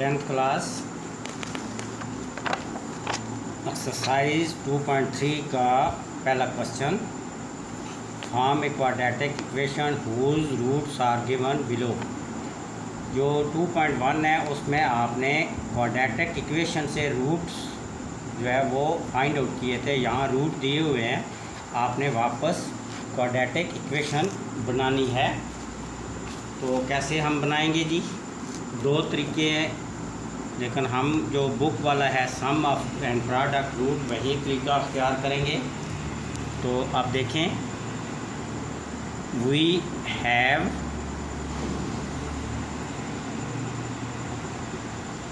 10th class exercise 2.3 का पहला question, form a quadratic equation whose roots are given below. जो 2.1 है उसमें आपने क्वाड्रेटिक इक्वेशन से रूट्स जो है वो फाइंड आउट किए थे। यहाँ रूट दिए हुए हैं, आपने वापस क्वाड्रेटिक इक्वेशन बनानी है। तो कैसे हम बनाएंगे जी? दो तरीके हैं, लेकिन हम जो बुक वाला है sum of and product root वही तरीका अख्तियार करेंगे। तो आप देखें, we have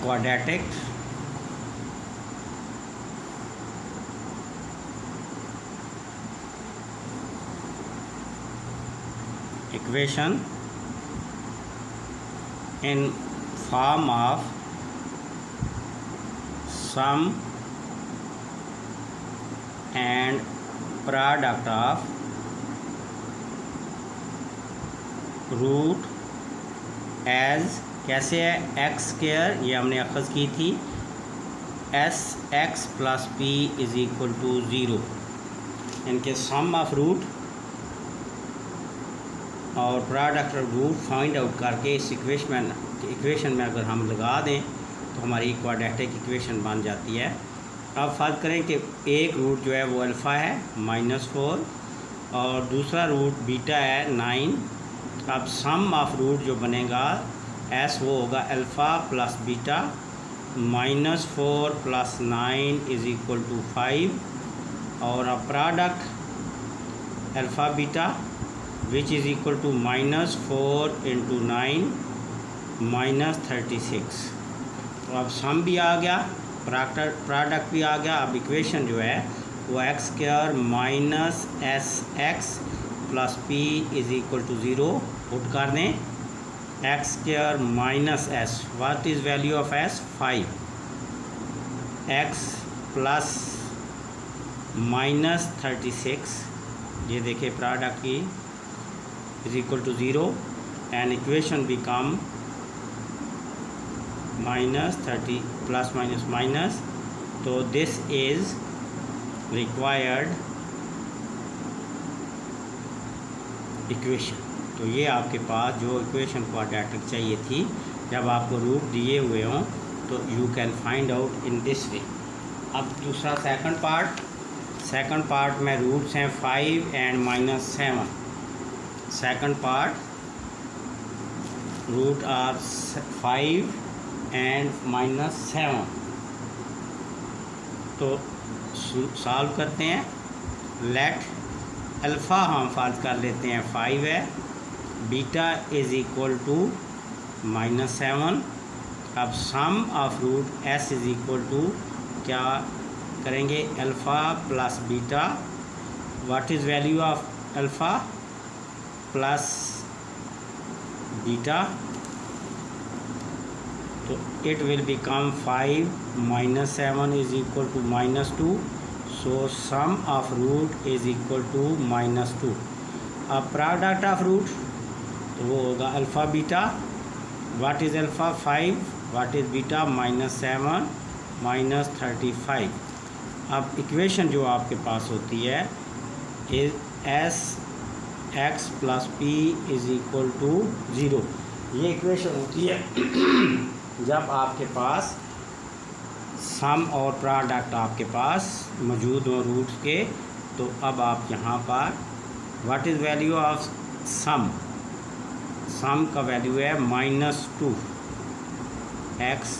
quadratic equation in form of sum and product of root as कैसे है, एक्स स्क्वायर ये हमने अखज़ की थी, S x plus P is equal to zero. इनके सम ऑफ रूट और product of root find out करके इस इक्वेशन में अगर हम लगा दें तो हमारी क्वाड्रेटिक इक्वेशन बन जाती है। अब फर्क करें कि एक रूट जो है वो अल्फ़ा है -4 और दूसरा रूट बीटा है 9। अब सम ऑफ रूट जो बनेगा एस वो होगा alpha plus beta, -4 plus 9 is equal to 5। और अब product alpha beta which is equal to -4 into 9 -36। तो अब सम भी आ गया, प्रोडक्ट भी आ गया। अब इक्वेशन जो है वो X square minus S x plus P is equal to zero put कर दें। X square minus S, what is value of S? 5। X plus -36, ये देखिए प्रोडक्ट की is equal to 0 and equation become -30 plus minus minus। तो this is required equation। तो ये आपके पास जो इक्वेशन क्वाड्रेटिक चाहिए थी, जब आपको रूट दिए हुए हों तो you can find out in this way. अब दूसरा सेकंड पार्ट में रूट्स हैं 5 and -7। Second part root are 5 and -7। तो सॉल्व करते हैं। लेट अल्फ़ा हम फर्ज कर लेते हैं 5 है, बीटा इज़ इक्वल टू -7। अब sum of roots is equal to क्या करेंगे? Alpha plus beta, what is value of alpha plus beta? तो it will become 5 -7 is equal to -2। So sum of root is equal to -2। अब product of root तो वो होगा alpha beta. What is alpha? 5। What is beta? -7 -35। अब equation जो आपके पास होती है is s x plus P is equal to 0। ये इक्वेशन होती है जब आपके पास सम और प्रोडक्ट आपके पास मौजूद हो रूट्स के। तो अब आप यहाँ पर what is value of sum का वैल्यू है -2 एक्स,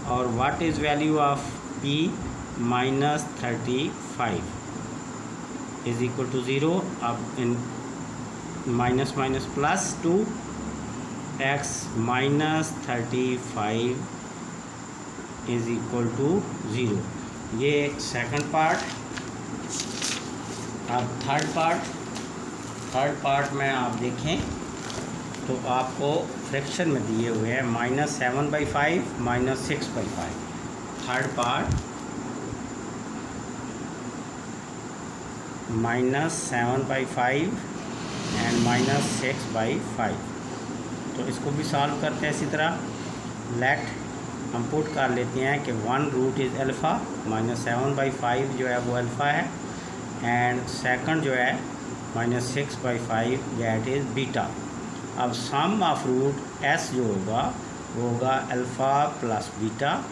और what is value of P? -35 is equal to 0। अब इन minus minus plus 2 x -35 is equal to 0। ये सेकंड पार्ट। अब थर्ड पार्ट में आप देखें तो आपको फ्रैक्शन में दिए हुए हैं -7/5 -6/5। Third part -7/5 and -6/5। तो इसको भी सॉल्व करते हैं इसी तरह। लेट हम पुट कर लेते हैं कि 1 रूट इज़ अल्फ़ा, -7/5 जो है वो अल्फ़ा है, एंड सेकंड जो है -6/5 दैट इज़ बीटा। अब सम ऑफ रूट एस जो होगा वो होगा alpha plus beta.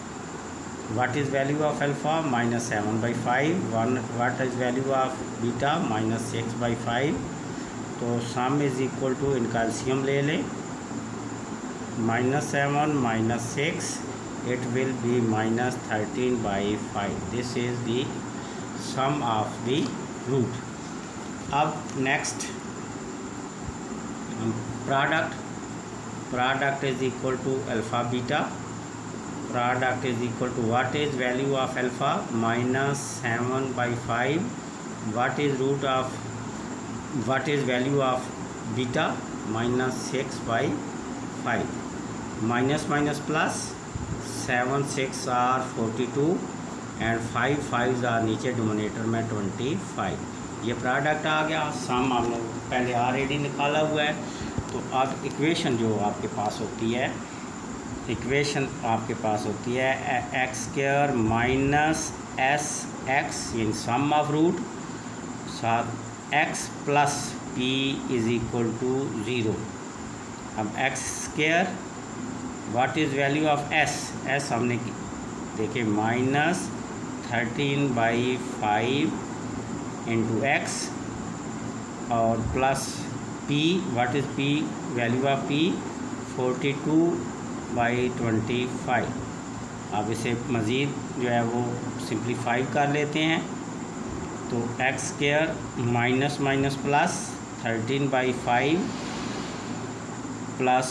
What is value of alpha? -7/5। What is value of beta? -6/5। तो सम इज़ इक्वल टू, इनका एलसीएम ले लें, -7 - 6, it will be -13/5. This is the sum of the root. अब next product is equal to alpha beta. Product is equal to, what is value of alpha? -7/5. What is value of beta? -6/5. minus plus, 7 6 are 42 and 5 5 are नीचे denominator में 25। ये product आ गया। सम हमने पहले already निकाला हुआ है। तो अब इक्वेशन जो आपके पास होती है, x² minus SX in sum of root साथ x plus p is equal to 0। अब x², what is value of s हमने देखिए -13/5 इंटू x और plus p, what is p? Value of p 42/25। अब इसे मज़ीद जो है वो सिंप्लीफाई कर लेते हैं। तो x² minus plus 13/5 plus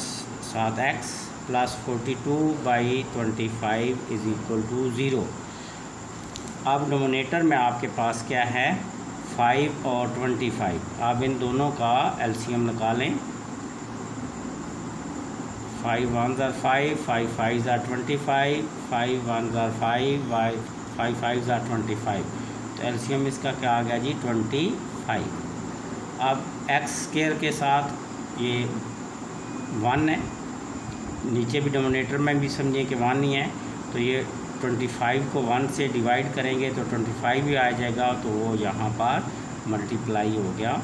7x plus 42/25 is equal to 0। अब डिनोमिनेटर में आपके पास क्या है? 5 और 25। अब इन दोनों का एलसीएम निकालें। 5 1s are 5, 5 5s are 25, 5 1s are 5, 5 5s are 25। तो एलसीएम इसका क्या आ गया जी? 25। अब x² के साथ ये 1 है, नीचे भी डिनोमिनेटर में भी समझिए कि 1 ही है। तो ये 25 को 1 से डिवाइड करेंगे तो 25 भी आ जाएगा, तो वो यहाँ पर मल्टीप्लाई हो गया।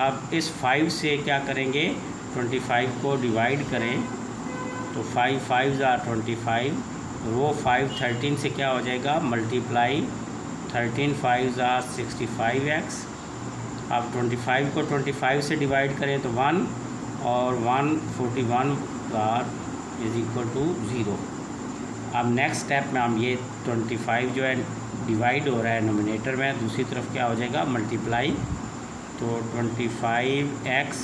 अब इस 5 से क्या करेंगे? 25 को डिवाइड करें तो 5 5s are 25, वो 5 13 से क्या हो जाएगा? Multiply 13 5s are 65x। अब 25 को 25 से डिवाइड करें तो 1 और 1 41 इज़ इक्वल टू 0। अब नेक्स्ट स्टेप में हम ये 25 जो है डिवाइड हो रहा है नोमिनेटर में, दूसरी तरफ क्या हो जाएगा? मल्टीप्लाई। तो 25x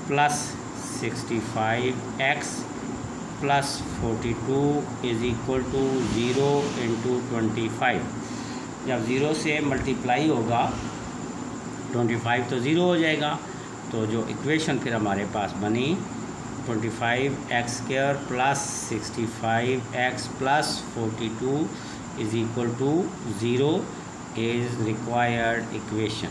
plus 65x plus 42 is equal to 0 into 25। जब 0 से मल्टीप्लाई होगा 25 तो 0 हो जाएगा। तो जो इक्वेशन फिर हमारे पास बनी 25x² plus 65x plus 42 is equal to 0 is required equation.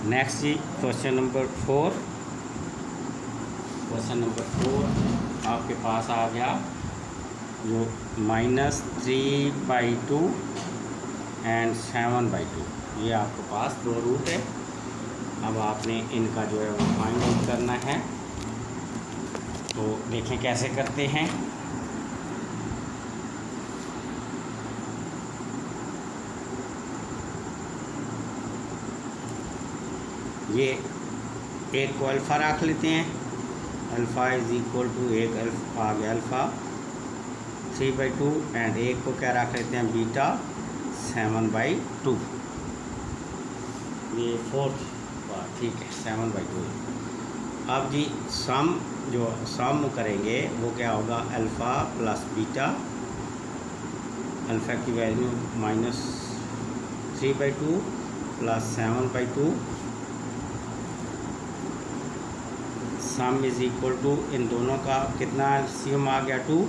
Next जी क्वेश्चन नंबर 4। क्वेश्चन नंबर 4 आपके पास आ गया जो -3/2 एंड 7/2। ये आपके पास दो रूट है। अब आपने इनका जो है वो फाइंड आउट करना है। तो देखें कैसे करते हैं। ये एक को अल्फ़ा रख लेते हैं, अल्फ़ा इज़ इक्वल टू एक आ गया अल्फ़ा 3/2 एंड एक को क्या रख लेते हैं? बीटा 7/2। ये फोर्थ बार, ठीक है, 7/2। अब जी सम करेंगे वो क्या होगा? अल्फ़ा प्लस बीटा, अल्फ़ा की value -3/2 plus 7/2। Sum is equal to, इन दोनों का कितना एलसीएम आ गया? 2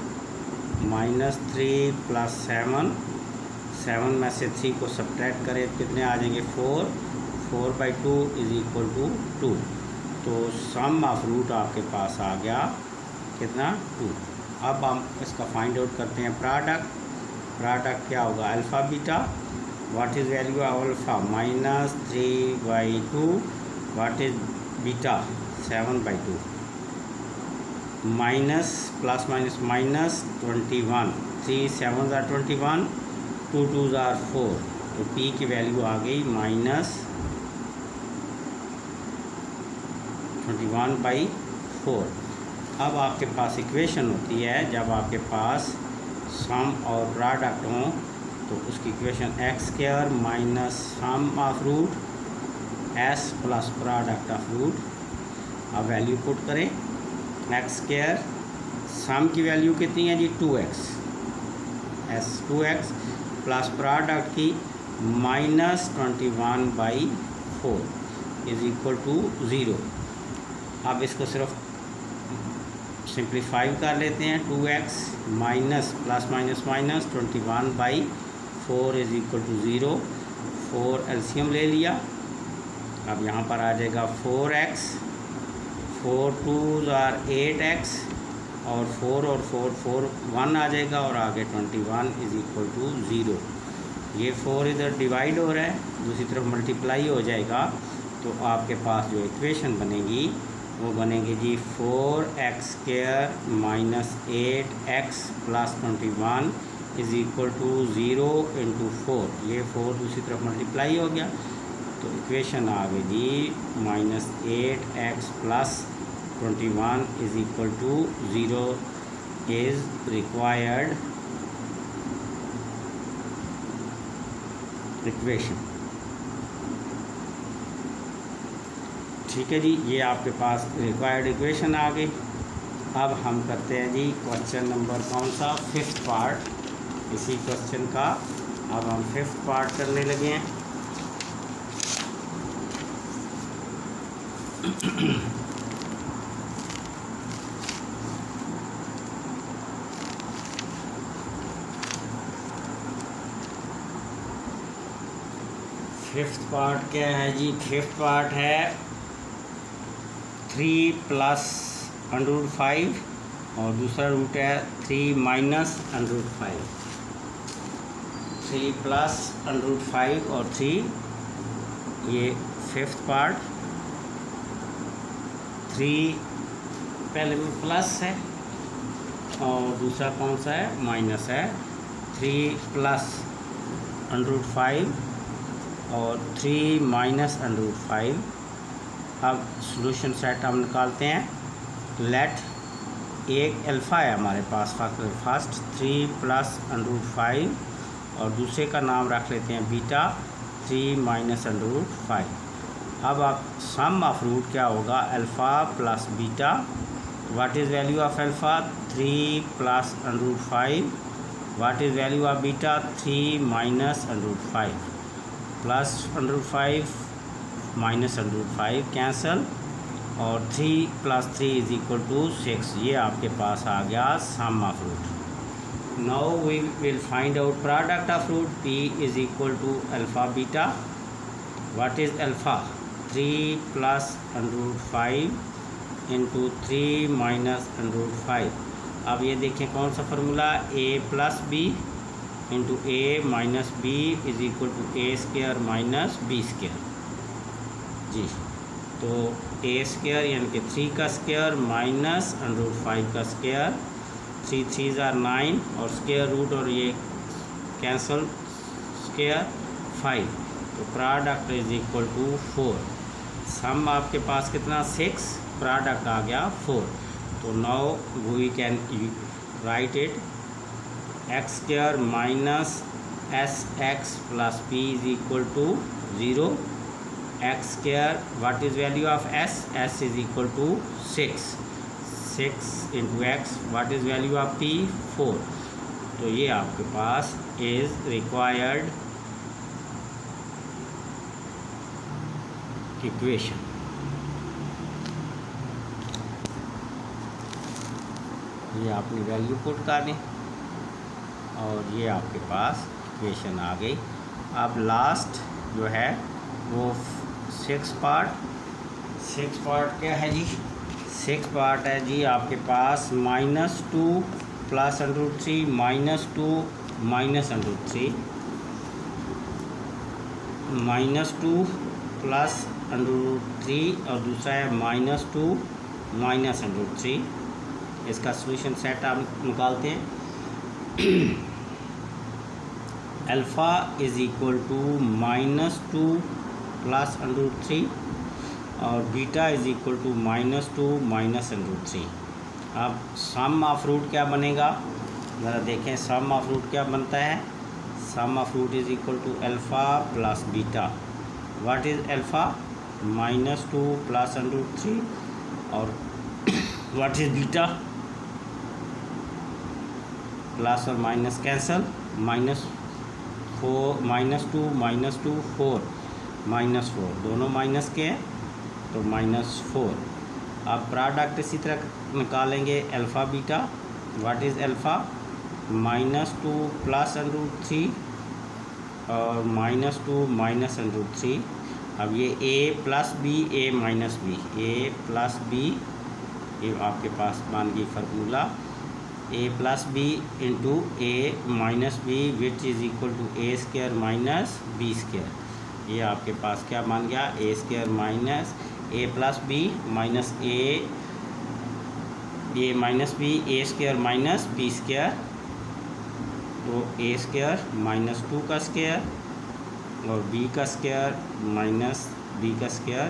-3 प्लस 7 में से 3 को सब्ट्रैक्ट करें तो कितने आ जाएंगे? 4 4/2 इज इक्वल टू 2। तो सम ऑफ रूट आपके पास आ गया कितना 2। अब हम इसका फाइंड आउट करते हैं प्रोडक्ट। प्रोडक्ट क्या होगा alpha beta. What is value of alpha -3/2। What is beta 7/2। Minus plus minus minus 21। 3 7 are 21, 2 2s are 4। तो p की वैल्यू आ गई -21/4। अब आपके पास इक्वेशन होती है जब आपके पास सम और प्रोडक्ट हों तो उसकी equation x² minus sum of root s plus product of root. अब वैल्यू पुट करें x² सम की वैल्यू कितनी है जी 2x s 2x plus product की -21/4 इज इक्वल टू 0। अब इसको सिर्फ सिंप्लीफाई कर लेते हैं 2x minus plus minus minus 21/4 is equal to 0। 4 LCM ले लिया। अब यहाँ पर आ जाएगा 4x, 4 2s are 8x और 4 और 4 1 आ जाएगा और आगे 21 इज इक्वल टू 0। ये 4 इधर डिवाइड हो रहा है दूसरी तरफ मल्टीप्लाई हो जाएगा तो आपके पास जो इक्वेशन बनेगी वो बनेगी जी 4x² minus 8x plus 21 is equal to 0 into 4। ये 4 दूसरी तरफ मल्टीप्लाई हो गया तो इक्वेशन आ गई जी -8x plus 21 is equal to 0 is required equation. ठीक है जी, ये आपके पास रिक्वायर्ड इक्वेशन आ गई। अब हम करते हैं जी क्वेश्चन नंबर कौन सा 5th पार्ट इसी क्वेश्चन का। अब हम 5th पार्ट करने लगे हैं। फिफ्थ पार्ट क्या है जी 5th पार्ट है 3 प्लस √5 और दूसरा रूट है 3 माइनस √5। 3 प्लस √5 और 3 ये 5th पार्ट। 3 पहले में प्लस है और दूसरा कौन सा है माइनस है। 3 प्लस √5 और 3 माइनस √5। अब सॉल्यूशन सेट हम निकालते हैं। लेट एक अल्फ़ा है हमारे पास फर्स्ट 3 प्लस √5 और दूसरे का नाम रख लेते हैं बीटा 3 माइनस √5। अब आप सम ऑफ रूट क्या होगा alpha plus beta. What is value of alpha 3 plus √5। What is value of beta 3 minus √5। Plus √5 minus √5 cancel और 3 प्लस 3 इज इक्वल टू 6। ये आपके पास आ गया sum of root. Now we will find out product of root p is equal to alpha beta. What is alpha 3 plus √5 into 3 minus √5। अब ये देखें कौन सा formula a plus B into A minus B is equal to a² minus b²। जी तो a² यानी कि 3 का स्क्वायर माइनस √5 का स्क्वायर। 3 3s are 9 और स्क्वायर रूट और ये कैंसल स्क्वायर 5। तो product is equal to 4। Sum आपके पास कितना 6, प्रोडक्ट आ गया 4। तो now we can write it x² minus sx plus p is equal to 0। x² what is value of s is equal to 6 into x। What is value of p 4। तो ये आपके पास is required equation. ये आपने value put कर दी और ये आपके पास equation आ गई। अब लास्ट जो है वो सिक्स पार्ट क्या है जी? सिक्स पार्ट है जी आपके पास -2 प्लस √3 -2 माइनस √3 -2 प्लस √3 और दूसरा है -2 माइनस √3। इसका सोल्यूशन सेट आप निकालते हैं। Alpha is equal to -2 plus √3 और beta is equal to -2 minus √3। अब सम ऑफ रूट क्या बनेगा, ज़रा देखें सम ऑफ रूट क्या बनता है। Sum of root is equal to alpha plus beta. What is alpha? -2 plus √3 और व्हाट इज़ बीटा? प्लस और माइनस कैंसल, -2 -4 दोनों माइनस के हैं तो -4। अब प्रोडक्ट इसी तरह निकालेंगे alpha beta. What is alpha? -2 plus √3 और -2 माइनस √3। अब ये a plus b a minus b, a plus b, ये आपके पास मान गई formula a plus B into a minus b which is equal to a square minus b square. ये आपके पास क्या मान गया? a square minus a plus b minus a minus b a square minus b square, तो a square -2 का square और b का स्क्वायर माइनस b का स्क्वायर